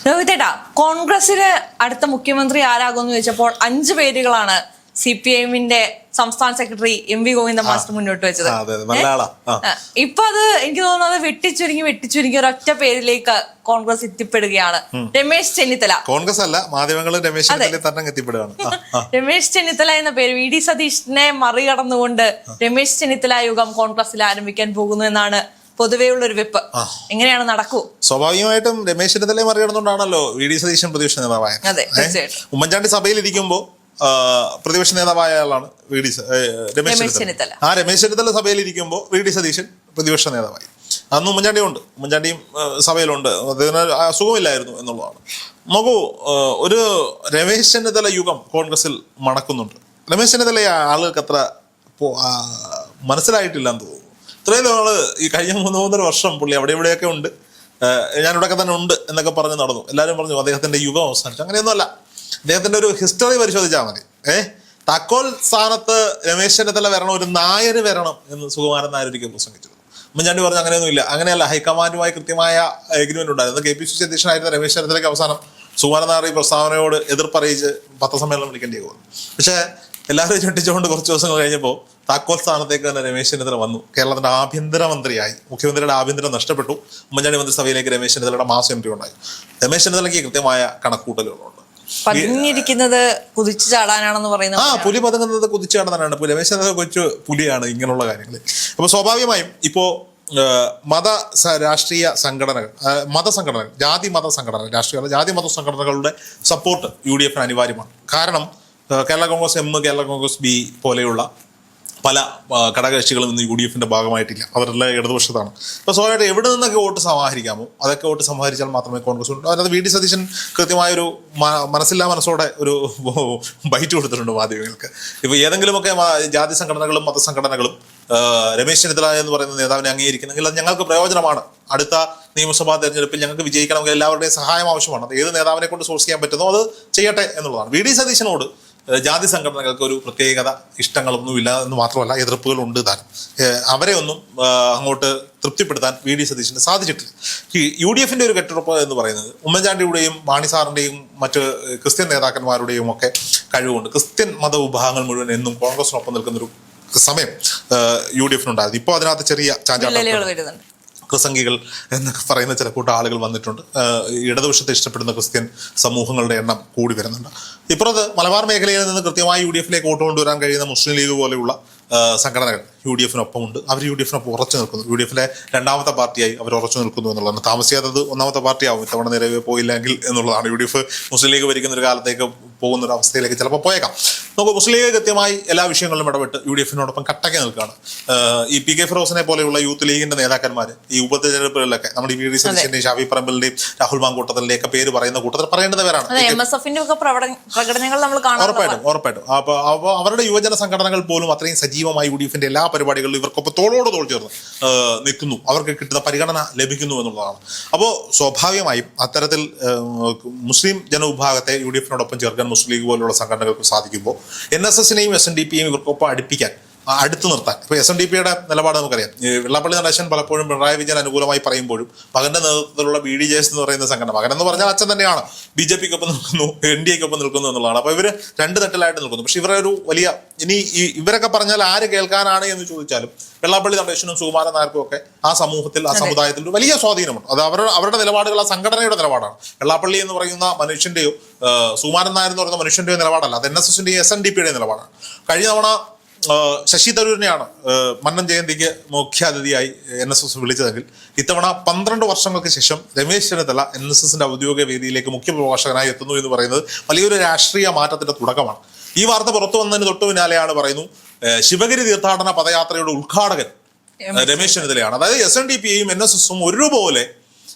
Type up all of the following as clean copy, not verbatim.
രോഹിതേട്ടാ, കോൺഗ്രസിന് അടുത്ത മുഖ്യമന്ത്രി ആരാകുമെന്ന് ചോദിച്ചപ്പോൾ 5 പേരുകളാണ് CPIഎമ്മിന്റെ സംസ്ഥാന സെക്രട്ടറി MV ഗോവിന്ദൻ മാസ്റ്റർ മുന്നോട്ട് വെച്ചത്. ഇപ്പൊ അത് എനിക്ക് തോന്നുന്നത് വെട്ടിച്ചുരുങ്ങി ഒരൊറ്റ പേരിലേക്ക് കോൺഗ്രസ് എത്തിപ്പെടുകയാണ്. രമേശ് ചെന്നിത്തല. കോൺഗ്രസ് അല്ല, മാധ്യമങ്ങൾ രമേശ് ചെന്നിത്തല എന്ന പേര് VD സതീഷിനെ മറികടന്നുകൊണ്ട് രമേശ് ചെന്നിത്തല യുഗം കോൺഗ്രസിൽ ആരംഭിക്കാൻ പോകുന്നു എന്നാണ് പൊതുവെയുള്ള ഒരു വെപ്പ്. എങ്ങനെയാണ് നടക്കൂ? സ്വാഭാവികമായിട്ടും രമേശ് ചെന്നിത്തലയെ മറികടന്നുകൊണ്ടാണല്ലോ VD സതീശൻ പ്രതിപക്ഷ നേതാവായത്. ഉമ്മൻചാണ്ടി സഭയിലിരിക്കുമ്പോ പ്രതിപക്ഷ നേതാവായ ആളാണ് രമേശ് ചെന്നിത്തല. രമേശ് ചെന്നിത്തല സഭയിലിരിക്കുമ്പോ VD സതീശൻ പ്രതിപക്ഷ നേതാവായി. അന്ന് ഉമ്മൻചാണ്ടിയും സഭയിലുണ്ട്. അതിന് അസുഖമില്ലായിരുന്നു എന്നുള്ളതാണ്. നോക്കൂ, ഒരു രമേശ് ചെന്നിത്തല യുഗം കോൺഗ്രസിൽ മണക്കുന്നുണ്ട്. രമേശ് ചെന്നിത്തല ആളുകൾക്ക് അത്ര മനസ്സിലായിട്ടില്ല എന്ന് തോന്നുന്നു. ഇത്രയും നാള് ഈ കഴിഞ്ഞ 3-3.5 വർഷം പുള്ളി അവിടെ ഇവിടെയൊക്കെ ഉണ്ട്, ഞാനിവിടെയൊക്കെ തന്നെ ഉണ്ട് എന്നൊക്കെ പറഞ്ഞ് നടന്നു. എല്ലാവരും പറഞ്ഞു അദ്ദേഹത്തിന്റെ യുഗം അവസാനിച്ചു. അങ്ങനെയൊന്നുമല്ല. അദ്ദേഹത്തിന്റെ ഒരു ഹിസ്റ്ററി പരിശോധിച്ചാൽ മതി. താക്കോൽ സ്ഥാനത്ത് രമേശ് ചെന്നിത്തല വരണം, ഒരു നായർ വരണം എന്ന് സുകുമാരൻ നായർ ഒരിക്കൽ പ്രസംഗിച്ചിരുന്നു. ഉമ്മൻചാണ്ടി പറഞ്ഞു അങ്ങനെയൊന്നും ഇല്ല, അങ്ങനെയല്ല, ഹൈക്കമാൻഡുമായി കൃത്യമായ എഗ്രിമെന്റ് ഉണ്ടായിരുന്നു. KPCC അധ്യക്ഷനായിരുന്ന രമേശ് ചെന്നിത്തലയ്ക്ക് അവസാനം സുകുമാരൻ നായർ ഈ പ്രസ്താവനയോട് എതിർപ്പറിയിച്ച് പത്രസമ്മേളനം വിളിക്കേണ്ടി വന്നു. പക്ഷേ എല്ലാവരും ഞെട്ടിച്ചുകൊണ്ട് കുറച്ച് ദിവസങ്ങൾ കഴിഞ്ഞപ്പോൾ താക്കോൽ സ്ഥാനത്തേക്ക് തന്നെ രമേശ് ചെന്നിത്തല വന്നു. കേരളത്തിന്റെ ആഭ്യന്തരമന്ത്രിയായി. മുഖ്യമന്ത്രിയുടെ ആഭ്യന്തരം നഷ്ടപ്പെട്ടു. ഉമ്മൻചാണ്ടി മന്ത്രിസഭയിലേക്ക് രമേശ് ചെന്നിത്തലയുടെ മാസം എൻട്രി ഉണ്ടായി. രമേശ് ചെന്നിത്തലയ്ക്ക് കൃത്യമായ കണക്കൂട്ടലുകളുണ്ട്. പതിഞ്ഞിരിക്കുന്നത് കുതിച്ചു ചാടാനാണെന്ന് പറയുന്നത്. പുലി പതുങ്ങുന്നത് കുതിച്ചു ചാടാനാണ്. രമേശ് ചെന്നിത്തല കൊച്ചു പുലിയാണ് ഇങ്ങനെയുള്ള കാര്യങ്ങളിൽ. അപ്പൊ സ്വാഭാവികമായും ഇപ്പോ രാഷ്ട്രീയ സംഘടനകൾ, മതസംഘടനകൾ, ജാതി മത സംഘടനകളുടെ സപ്പോർട്ട് UDF അനിവാര്യമാണ്. കാരണം കേരള കോൺഗ്രസ് M, കേരള കോൺഗ്രസ് B പോലെയുള്ള പല ഘടകകക്ഷികളും ഇന്ന് UDF ഭാഗമായിട്ടില്ല. അവരെല്ലാം ഇടതുപക്ഷത്താണ്. അപ്പോൾ സ്വാഭാവികമായിട്ട് എവിടെ നിന്നൊക്കെ വോട്ട് സമാഹരിക്കാമോ അതൊക്കെ വോട്ട് സമാഹരിച്ചാൽ മാത്രമേ കോൺഗ്രസ് ഉള്ളൂ. അതിനകത്ത് VD സതീശൻ കൃത്യമായൊരു മനസ്സില്ലാ മനസ്സോടെ ഒരു ബൈറ്റ് കൊടുത്തിട്ടുണ്ട് മാധ്യമങ്ങൾക്ക്. ഇപ്പോൾ ഏതെങ്കിലുമൊക്കെ ജാതി സംഘടനകളും മതസംഘടനകളും രമേശ് ചെന്നിത്തല എന്ന് പറയുന്ന നേതാവിനെ അംഗീകരിക്കുന്നെങ്കിൽ അത് ഞങ്ങൾക്ക് പ്രയോജനമാണ്. അടുത്ത നിയമസഭാ തെരഞ്ഞെടുപ്പിൽ ഞങ്ങൾക്ക് വിജയിക്കണമെങ്കിൽ എല്ലാവരുടെയും സഹായം ആവശ്യമാണ്. അത് ഏത് നേതാവിനെ കൊണ്ട് സോഴ്സ് ചെയ്യാൻ പറ്റുന്നോ അത് ചെയ്യട്ടെ എന്നുള്ളതാണ്. VD സതീശനോട് ജാതി സംഘടനകൾക്ക് ഒരു പ്രത്യേകത ഇഷ്ടങ്ങളൊന്നുമില്ല എന്ന് മാത്രമല്ല, എതിർപ്പുകളുണ്ട് താനും. അവരെ ഒന്നും അങ്ങോട്ട് തൃപ്തിപ്പെടുത്താൻ VD സതീശന് സാധിച്ചിട്ടില്ല. ഈ UDF ഒരു കെട്ടുറപ്പ് എന്ന് പറയുന്നത് ഉമ്മൻചാണ്ടിയുടെയും മാണി സാറിന്റെയും മറ്റ് ക്രിസ്ത്യൻ നേതാക്കന്മാരുടെയും ഒക്കെ കഴിവുകൊണ്ട് ക്രിസ്ത്യൻ മതവിഭാഗങ്ങൾ മുഴുവൻ എന്നും കോൺഗ്രസിനൊപ്പം നിൽക്കുന്നൊരു സമയം UDF ഉണ്ടായിരുന്നു. ഇപ്പോൾ അതിനകത്ത് ചെറിയ ചാഞ്ചാട്ടം ക്രിസംഗികൾ എന്നൊക്കെ പറയുന്ന ചില കൂട്ടം ആളുകൾ വന്നിട്ടുണ്ട്. ഇടതുപക്ഷത്തെ ഇഷ്ടപ്പെടുന്ന ക്രിസ്ത്യൻ സമൂഹങ്ങളുടെ എണ്ണം കൂടി വരുന്നുണ്ട്. ഇപ്പുറത്ത് മലബാർ മേഖലയിൽ നിന്ന് കൃത്യമായി UDF വോട്ട് കൊണ്ടുവരാൻ കഴിയുന്ന മുസ്ലിം ലീഗ് പോലെയുള്ള സംഘടനകൾ UDF-നൊപ്പമുണ്ട്. അവർ UDF-നൊപ്പം ഉറച്ചു നിൽക്കുന്നു. UDF രണ്ടാമത്തെ പാർട്ടിയായി അവർ ഉറച്ചു നിൽക്കുന്നു എന്നുള്ളതാണ്. താമസിയാത്തത് ഒന്നാമത്തെ പാർട്ടിയാവും ഇത്തവണ നിലവിൽ പോയില്ലെങ്കിൽ എന്നുള്ളതാണ്. UDF മുസ്ലിം ലീഗ് ഭരിക്കുന്ന ഒരു കാലത്തേക്ക് പോകുന്ന ഒരു അവസ്ഥയിലേക്ക് ചിലപ്പോൾ പോയേക്കാം. നമുക്ക് മുസ്ലിം ലീഗ് കൃത്യമായി എല്ലാ വിഷയങ്ങളിലും ഇടപെട്ട് UDF-നോടൊപ്പം കട്ടയ്ക്ക് നിൽക്കുകയാണ്. ഈ PK ഫിറോസിനെ പോലെയുള്ള യൂത്ത് ലീഗിന്റെ നേതാക്കന്മാർ ഈ ഉപതെരഞ്ഞെടുപ്പുകളിലൊക്കെ നമ്മുടെ VD സതീശന്റെയും ഷാഫി പറമ്പലിന്റെയും രാഹുൽ മാങ്കൂട്ടത്തിന്റെയും ഒക്കെ പേര് പറയുന്ന കൂട്ടത്തിൽ പറയേണ്ടത് പേരാണ്. ഉറപ്പായിട്ടും. അപ്പോൾ അവരുടെ യുവജന സംഘടനകൾ പോലും അത്രയും സജീവമായി UDF എല്ലാ പരിപാടികളിലും ഇവർക്കൊപ്പം തോളോട് തോൾ ചേർന്ന് നിൽക്കുന്നു. അവർക്ക് കിട്ടുന്ന പരിഗണന ലഭിക്കുന്നു എന്നുള്ളതാണ്. അപ്പോൾ സ്വാഭാവികമായും അത്തരത്തിൽ മുസ്ലിം ജനവിഭാഗത്തെ UDF-നോടൊപ്പം ചേർക്കാൻ മുസ്ലിം ലീഗ് പോലുള്ള സംഘടനകൾക്ക് സാധിക്കുമ്പോൾ NSS-നെയും SNDP-യെയും ഇവർക്കൊപ്പം അടുത്തു നിർത്താൻ. ഇപ്പോൾ SNDP-യുടെ നിലപാട് നമുക്കറിയാം. വെള്ളാപ്പള്ളി നടേശൻ പലപ്പോഴും പിണറായി വിജയൻ അനുകൂലമായി പറയുമ്പോഴും മകന്റെ നേതൃത്വത്തിലുള്ള BDJS എന്ന് പറയുന്ന സംഘടന, മകൻ എന്ന് പറഞ്ഞാൽ അച്ഛൻ തന്നെയാണ്, BJP-ക്കൊപ്പം നിൽക്കുന്നു, NDA-ക്കൊപ്പം നിൽക്കുന്നു എന്നുള്ളതാണ്. അപ്പോൾ ഇവർ രണ്ട് തട്ടിലായിട്ട് നിൽക്കുന്നു. പക്ഷെ ഇവരെ ഒരു വലിയ ഇവരൊക്കെ പറഞ്ഞാൽ ആര് കേൾക്കാനാണ് എന്ന് ചോദിച്ചാലും വെള്ളാപ്പള്ളി നടേശനും സുകുമാരൻ നായർക്കും ഒക്കെ ആ സമൂഹത്തിൽ ആ സമുദായത്തിൽ ഒരു വലിയ സ്വാധീനമുണ്ട്. അത് അവരുടെ നിലപാടുകൾ ആ സംഘടനയുടെ നിലപാടാണ്. വെള്ളാപ്പള്ളി എന്ന് പറയുന്ന മനുഷ്യന്റെയോ സുകുമാരൻ നായർ എന്ന് പറയുന്ന മനുഷ്യന്റെയോ നിലപാടല്ല. അത് NSS-ന്റെയും SNDP-യുടെയും നിലപാടാണ്. കഴിഞ്ഞ തവണ ശശി തരൂരിനെയാണ് മന്നൻ ജയന്തിക്ക് മുഖ്യാതിഥിയായി NSS വിളിച്ചതെങ്കിൽ ഇത്തവണ 12 വർഷങ്ങൾക്ക് ശേഷം രമേശ് ചെന്നിത്തല NSS-ന്റെ ഔദ്യോഗിക വേദിയിലേക്ക് മുഖ്യപ്രഭാഷകനായി എത്തുന്നു എന്ന് പറയുന്നത് വലിയൊരു രാഷ്ട്രീയ മാറ്റത്തിന്റെ തുടക്കമാണ്. ഈ വാർത്ത പുറത്തു വന്നതിന് തൊട്ടു പിന്നാലെയാണ് പറയുന്നു ശിവഗിരി തീർത്ഥാടന പദയാത്രയുടെ ഉദ്ഘാടകൻ രമേശ് ചെന്നിത്തലയാണ്. അതായത് SNDP-യും NSS-ഉം ഒരുപോലെ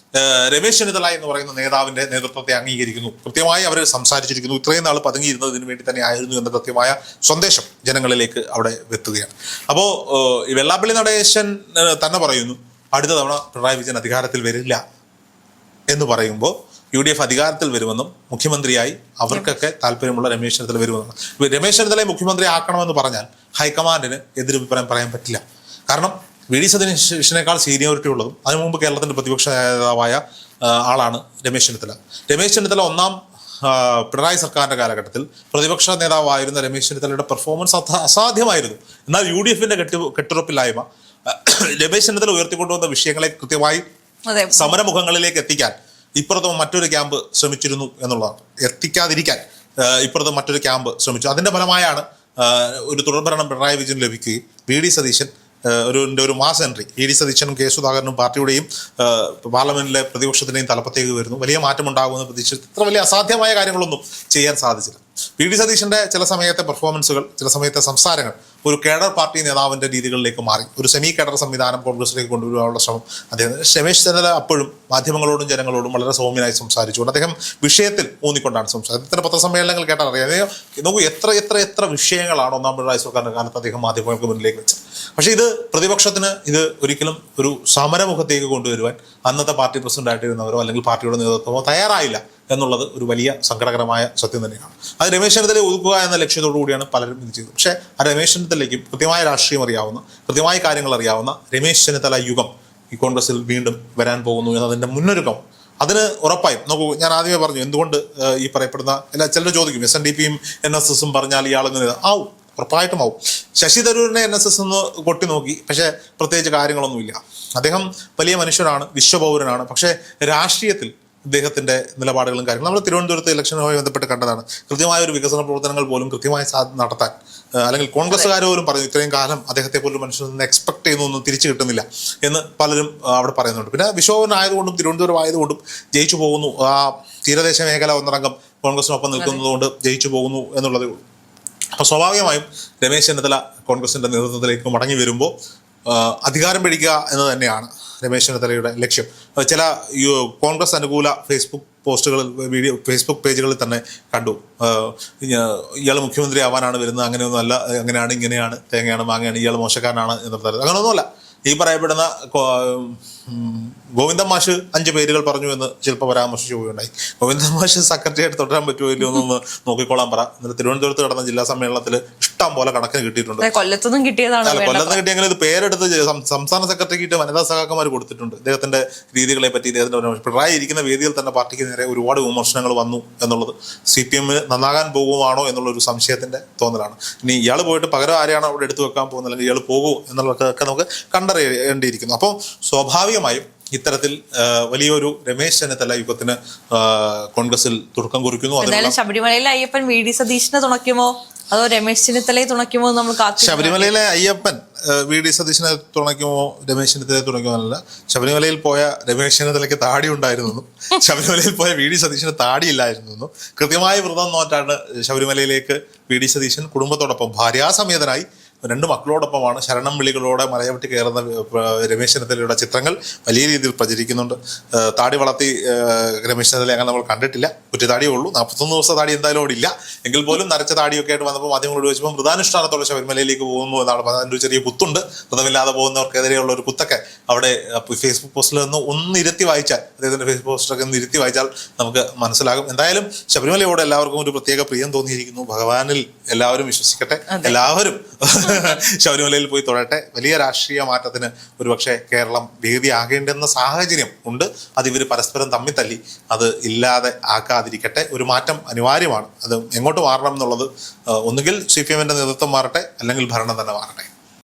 രമേശ് ചെന്നിത്തല എന്ന് പറയുന്ന നേതാവിന്റെ നേതൃത്വത്തെ അംഗീകരിക്കുന്നു. കൃത്യമായി അവർ സംസാരിച്ചിരിക്കുന്നു. ഇത്രയും നാൾ പതുങ്ങിയിരുന്നതിന് വേണ്ടി തന്നെ ആയിരുന്നു എന്ന കൃത്യമായ സന്ദേശം ജനങ്ങളിലേക്ക് അവിടെ എത്തുകയാണ്. അപ്പോൾ ഈ വെള്ളാപ്പള്ളി നടേശൻ തന്നെ പറയുന്നു അടുത്ത തവണ പിണറായി വിജയൻ അധികാരത്തിൽ വരില്ല എന്ന് പറയുമ്പോൾ UDF അധികാരത്തിൽ വരുമെന്നും മുഖ്യമന്ത്രിയായി അവർക്കൊക്കെ താല്പര്യമുള്ള രമേശ് ചെന്നിത്തല വരുമെന്നാണ്. രമേശ് ചെന്നിത്തലയെ മുഖ്യമന്ത്രി ആക്കണമെന്ന് പറഞ്ഞാൽ ഹൈക്കമാൻഡിന് എതിരഭിപ്രായം പറയാൻ പറ്റില്ല. കാരണം വി ഡി സതീശനേക്കാൾ സീനിയോറിറ്റി ഉള്ളതും അതിനു മുമ്പ് കേരളത്തിന്റെ പ്രതിപക്ഷ നേതാവായ ആളാണ് രമേശ് ചെന്നിത്തല. രമേശ് ചെന്നിത്തല ഒന്നാം പിണറായി സർക്കാരിന്റെ കാലഘട്ടത്തിൽ പ്രതിപക്ഷ നേതാവായിരുന്ന രമേശ് ചെന്നിത്തലയുടെ പെർഫോമൻസ് അസാധ്യമായിരുന്നു. എന്നാൽ യു ഡി എഫിന്റെ കെട്ടുറപ്പില്ലായ്മ രമേശ് ചെന്നിത്തല ഉയർത്തിക്കൊണ്ടുവന്ന വിഷയങ്ങളെ കൃത്യമായി സമരമുഖങ്ങളിലേക്ക് എത്തിക്കാൻ ഇപ്പുറത്ത് മറ്റൊരു ക്യാമ്പ് ശ്രമിച്ചിരുന്നു എന്നുള്ളതാണ്. എത്തിക്കാതിരിക്കാൻ ഇപ്പുറത്ത് മറ്റൊരു ക്യാമ്പ് ശ്രമിച്ചു. അതിന്റെ ഫലമായാണ് ഒരു തുടർഭരണം പിണറായി വിജയൻ ലഭിക്കുകയും വി ഡി സതീശൻ ഒരു മാസ് എൻട്രി വി ഡി സതീശനും കെ സുധാകരനും പാർട്ടിയുടെയും പാർലമെന്റിലെ പ്രതിപക്ഷത്തിന്റെയും തലപ്പത്തേക്ക് വരുന്നു. വലിയ മാറ്റമുണ്ടാകുമെന്ന് പ്രതീക്ഷിച്ചു. ഇത്ര വലിയ അസാധ്യമായ കാര്യങ്ങളൊന്നും ചെയ്യാൻ സാധിച്ചില്ല. വി ഡി സതീശന്റെ ചില സമയത്തെ പെർഫോമൻസുകൾ, ചില സമയത്തെ സംസാരങ്ങൾ ഒരു കേഡർ പാർട്ടി നേതാവിന്റെ രീതികളിലേക്ക് മാറി. ഒരു സെമി കേഡർ സംവിധാനം കോൺഗ്രസിലേക്ക് കൊണ്ടുവരാനുള്ള ശ്രമം അദ്ദേഹം. രമേശ് ചെന്നിത്തല അപ്പോഴും മാധ്യമങ്ങളോടും ജനങ്ങളോടും വളരെ സൗമ്യനായി സംസാരിച്ചുകൊണ്ട് അദ്ദേഹം വിഷയത്തിൽ ഊന്നിക്കൊണ്ടാണ് സംസാരിച്ചത്. അദ്ദേഹത്തിന്റെ പത്രസമ്മേളനങ്ങൾ കേട്ടാൽ അറിയാം. നോക്കൂ, എത്ര വിഷയങ്ങളാണ് ഒന്നാം പിണറായി സർക്കാരിന്റെ കാലത്ത് അദ്ദേഹം മാധ്യമങ്ങൾക്ക് മുന്നിലേക്ക് വെച്ചത്. പക്ഷേ ഇത് പ്രതിപക്ഷത്തിന് ഇത് ഒരിക്കലും ഒരു സമരമുഖത്തേക്ക് കൊണ്ടുവരുവാൻ അന്നത്തെ പാർട്ടി പ്രസിഡന്റായിട്ടിരുന്നവരോ അല്ലെങ്കിൽ പാർട്ടിയുടെ നേതൃത്വമോ തയ്യാറായില്ല എന്നുള്ളത് ഒരു വലിയ സങ്കടകരമായ സത്യം തന്നെയാണ്. അത് രമേശ് ചെന്നിത്തലയെ ഒതുക്കുക എന്ന ലക്ഷ്യത്തോടു കൂടിയാണ് പലരും ഇത് ചെയ്തത്. പക്ഷേ ആ രമേശ് ചെന്നിത്തലയ്ക്കും കൃത്യമായ രാഷ്ട്രീയം അറിയാവുന്ന, കൃത്യമായ കാര്യങ്ങൾ അറിയാവുന്ന രമേശ് ചെന്നിത്തല യുഗം ഈ കോൺഗ്രസിൽ വീണ്ടും വരാൻ പോകുന്നു എന്നതിൻ്റെ മുന്നൊരുക്കം അതിന് ഉറപ്പായും. നോക്കൂ, ഞാൻ ആദ്യമേ പറഞ്ഞു എന്തുകൊണ്ട് ഈ പറയപ്പെടുന്ന ചിലർ ചോദിക്കും SNDPയും NSSും പറഞ്ഞാൽ ഇയാളെങ്ങനെ ആവും. ഉറപ്പായിട്ടും ആവും. ശശി തരൂരിനെ NSS ഒന്ന് കൊട്ടി നോക്കി, പക്ഷേ പ്രത്യേകിച്ച് കാര്യങ്ങളൊന്നുമില്ല. അദ്ദേഹം വലിയ മനുഷ്യനാണ്, വിശ്വപൗരനാണ്. പക്ഷേ രാഷ്ട്രീയത്തിൽ അദ്ദേഹത്തിന്റെ നിലപാടുകളും കാര്യങ്ങളും നമ്മൾ തിരുവനന്തപുരത്ത് ഇലക്ഷനുമായി ബന്ധപ്പെട്ട് കണ്ടതാണ്. കൃത്യമായ ഒരു വികസന പ്രവർത്തനങ്ങൾ പോലും കൃത്യമായി നടത്താൻ അല്ലെങ്കിൽ കോൺഗ്രസ്സുകാർ പോലും പറഞ്ഞു ഇത്രയും കാലം അദ്ദേഹത്തെ പോലും മനുഷ്യരിൽ നിന്ന് എക്സ്പെക്ട് ചെയ്യുന്നൊന്നും തിരിച്ചു കിട്ടുന്നില്ല എന്ന് പലരും അവിടെ പറയുന്നുണ്ട്. പിന്നെ വിശ്വനായതുകൊണ്ടും തിരുവനന്തപുരം ആയതുകൊണ്ടും ജയിച്ചു പോകുന്നു. ആ തീരദേശ മേഖല ഒന്നടങ്കം കോൺഗ്രസിനൊപ്പം നിൽക്കുന്നതുകൊണ്ട് ജയിച്ചു പോകുന്നു എന്നുള്ളതേ ഉള്ളൂ. അപ്പോൾ സ്വാഭാവികമായും രമേശ് ചെന്നിത്തല കോൺഗ്രസിന്റെ നേതൃത്വത്തിലേക്ക് മടങ്ങി വരുമ്പോൾ അധികാരം പിടിക്കുക എന്ന് തന്നെയാണ് രമേശ് ചെന്നിത്തലയുടെ ലക്ഷ്യം. ചില കോൺഗ്രസ് അനുകൂല ഫേസ്ബുക്ക് പേജുകളിൽ തന്നെ കണ്ടു, ഇയാൾ മുഖ്യമന്ത്രി ആവാനാണ് വരുന്നത്, അങ്ങനെയൊന്നും അല്ല, അങ്ങനെയാണ് ഇങ്ങനെയാണ്, തേങ്ങയാണ് മാങ്ങയാണ്, ഇയാൾ മോശക്കാരനാണ് എന്ന തരത്തിൽ അങ്ങനെയൊന്നുമല്ല. ഈ പറയപ്പെടുന്ന ഗോവിന്ദൻ മാഷ് 5 പേരുകൾ പറഞ്ഞു എന്ന് ചിലപ്പോൾ പരാമർശിച്ചു പോവുകയുണ്ടായി. ഗോവിന്ദൻ മാഷ് സെക്രട്ടറിയായിട്ട് തുടരാൻ പറ്റുമോ ഇല്ലയോ എന്നൊന്ന് നോക്കിക്കോളാൻ പറ. എന്നിട്ട് തിരുവനന്തപുരത്ത് നടന്ന ജില്ലാ സമ്മേളനത്തിൽ ഇഷ്ടം പോലെ കണക്കിന് കിട്ടിയിട്ടുണ്ട്. കൊല്ലത്തുനിന്ന് കിട്ടിയെങ്കിൽ ഇത് പേരെടുത്ത് സംസ്ഥാന സെക്രട്ടറിക്ക് വനിതാ സഹാക്കന്മാർ കൊടുത്തിട്ടുണ്ട്. ഇദ്ദേഹത്തിന്റെ രീതികളെ പറ്റി, ഇദ്ദേഹത്തിന്റെ പിണറായി ഇരിക്കുന്ന വേദിയിൽ തന്നെ പാർട്ടിക്ക് നേരെ ഒരുപാട് വിമർശനങ്ങൾ വന്നു എന്നുള്ളത് CPM നന്നാകാൻ പോകുവാണോ എന്നുള്ളൊരു സംശയത്തിന്റെ തോന്നലാണ്. ഇനി ഇയാൾ പോയിട്ട് പകരം ആരെയാണ് അവിടെ എടുത്തു വെക്കാൻ പോകുന്നത്, അല്ലെങ്കിൽ ഇയാൾ പോകുമോ എന്നുള്ളതൊക്കെ നമുക്ക് കണ്ടറിയേണ്ടിയിരിക്കുന്നു. അപ്പോൾ സ്വാഭാവികമായും ഇത്തരത്തിൽ വലിയൊരു രമേശ് ചെന്നിത്തല യുഗത്തിന് കോൺഗ്രസിൽ തുടക്കം കുറിക്കുന്നു. ശബരിമലയിലെ അയ്യപ്പൻ വി ഡി സതീശനെ തുണയ്ക്കുമോ അതോ രമേശ് ചെന്നിത്തലയെ തുണയ്ക്കുമോ നമ്മൾ ശബരിമലയിലെ അയ്യപ്പൻ വി ഡി സതീശനെ തുണയ്ക്കുമോ രമേശ് ചെന്നിത്തലയെ തുണയ്ക്കുമോ എന്നല്ല. ശബരിമലയിൽ പോയ രമേശ് ചെന്നിത്തലയ്ക്ക് താടി ഉണ്ടായിരുന്നു, ശബരിമലയിൽ പോയ വി ഡി സതീശന് താടിയില്ലായിരുന്നു. കൃത്യമായ വ്രതം നോറ്റാണ് ശബരിമലയിലേക്ക് വി ഡി സതീശൻ കുടുംബത്തോടൊപ്പം ഭാര്യാസമേതനായി 2 മക്കളോടൊപ്പമാണ് ശരണം വിളികളോടെ മലയവട്ടി കയറുന്ന രമേശ് ചെന്നിത്തലയുടെ ചിത്രങ്ങൾ വലിയ രീതിയിൽ പ്രചരിക്കുന്നുണ്ട്. താടി വളർത്തി രമേശ് ചെന്നിത്തല അങ്ങനെ നമ്മൾ കണ്ടിട്ടില്ല. കുറ്റിത്താടിയേ ഉള്ളൂ. 41 ദിവസം താടി എന്തായാലും അവിടെ ഇല്ല. എങ്കിൽ പോലും നരച്ച താടിയൊക്കെ ആയിട്ട് വന്നപ്പോൾ മാധ്യമങ്ങളോട് ചോദിച്ചപ്പോൾ മൃതാനുഷ്ഠാനത്തോടെ ശബരിമലയിലേക്ക് പോകുന്നു എന്നാണ്. അതിൻ്റെ ഒരു ചെറിയ കുത്തുണ്ട്. വ്രതമില്ലാതെ പോകുന്നവർക്കെതിരെയുള്ള ഒരു കുത്തൊക്കെ അവിടെ ഫേസ്ബുക്ക് പോസ്റ്റിൽ നിന്ന് ഒന്ന് ഇരുത്തി വായിച്ചാൽ, അദ്ദേഹത്തിന്റെ ഫേസ്ബുക്ക് പോസ്റ്റൊക്കെ ഒന്ന് ഇരുത്തി വായിച്ചാൽ നമുക്ക് മനസ്സിലാകും. എന്തായാലും ശബരിമലയോട് എല്ലാവർക്കും ഒരു പ്രത്യേക പ്രിയം തോന്നിയിരിക്കുന്നു. ഭഗവാനിൽ എല്ലാവരും വിശ്വസിക്കട്ടെ, എല്ലാവരും ശബരിമലയിൽ പോയി തൊഴട്ടെ. വലിയ രാഷ്ട്രീയ മാറ്റത്തിന് ഒരുപക്ഷെ കേരളം വേദിയാകേണ്ടെന്ന സാഹചര്യം ഉണ്ട്. അത് ഇവർ പരസ്പരം തല്ലി അത് ഇല്ലാതെ ആക്കാതിരിക്കട്ടെ. ഒരു മാറ്റം അനിവാര്യമാണ്. അത് എങ്ങോട്ട് മാറണം എന്നുള്ളത് ഒന്നുകിൽ CPM നേതൃത്വം മാറട്ടെ, അല്ലെങ്കിൽ ഭരണം തന്നെ മാറട്ടെ.